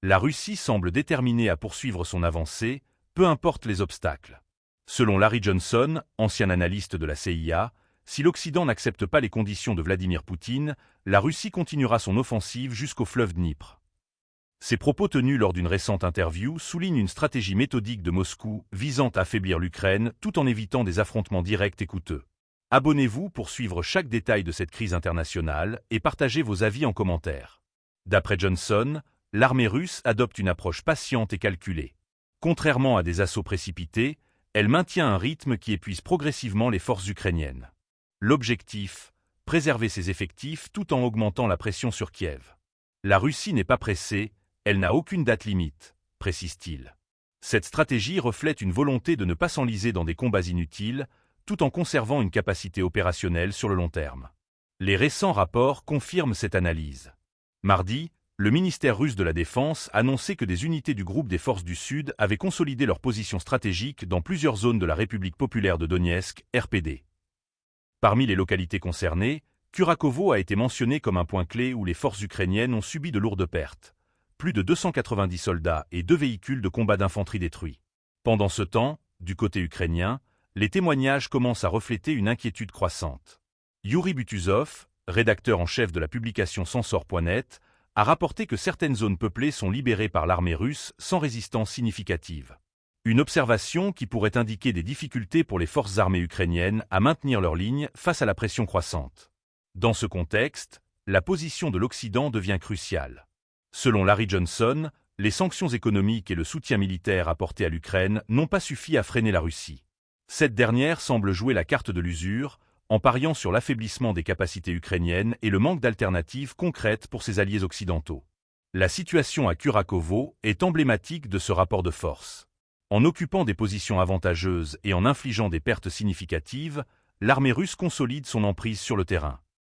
La Russie semble déterminée à poursuivre son avancée, peu importe les obstacles. Selon Larry Johnson, ancien analyste de la CIA, si l'Occident n'accepte pas les conditions de Vladimir Poutine, la Russie continuera son offensive jusqu'au fleuve Dnipr. Ces propos tenus lors d'une récente interview soulignent une stratégie méthodique de Moscou visant à affaiblir l'Ukraine tout en évitant des affrontements directs et coûteux. Abonnez-vous pour suivre chaque détail de cette crise internationale et partagez vos avis en commentaire. D'après Johnson, l'armée russe adopte une approche patiente et calculée. Contrairement à des assauts précipités, elle maintient un rythme qui épuise progressivement les forces ukrainiennes. L'objectif, préserver ses effectifs tout en augmentant la pression sur Kiev. La Russie n'est pas pressée, elle n'a aucune date limite, précise-t-il. Cette stratégie reflète une volonté de ne pas s'enliser dans des combats inutiles, tout en conservant une capacité opérationnelle sur le long terme. Les récents rapports confirment cette analyse. Mardi, le ministère russe de la Défense annonçait que des unités du groupe des forces du Sud avaient consolidé leur position stratégique dans plusieurs zones de la République populaire de Donetsk, RPD. Parmi les localités concernées, Kurakovo a été mentionné comme un point clé où les forces ukrainiennes ont subi de lourdes pertes. Plus de 290 soldats et 2 véhicules de combat d'infanterie détruits. Pendant ce temps, du côté ukrainien, les témoignages commencent à refléter une inquiétude croissante. Yuri Butuzov, rédacteur en chef de la publication Sensor.net, a rapporté que certaines zones peuplées sont libérées par l'armée russe sans résistance significative. Une observation qui pourrait indiquer des difficultés pour les forces armées ukrainiennes à maintenir leur ligne face à la pression croissante. Dans ce contexte, la position de l'Occident devient cruciale. Selon Larry Johnson, les sanctions économiques et le soutien militaire apporté à l'Ukraine n'ont pas suffi à freiner la Russie. Cette dernière semble jouer la carte de l'usure, en pariant sur l'affaiblissement des capacités ukrainiennes et le manque d'alternatives concrètes pour ses alliés occidentaux. La situation à Kurakovo est emblématique de ce rapport de force. En occupant des positions avantageuses et en infligeant des pertes significatives, l'armée russe consolide son emprise sur le terrain.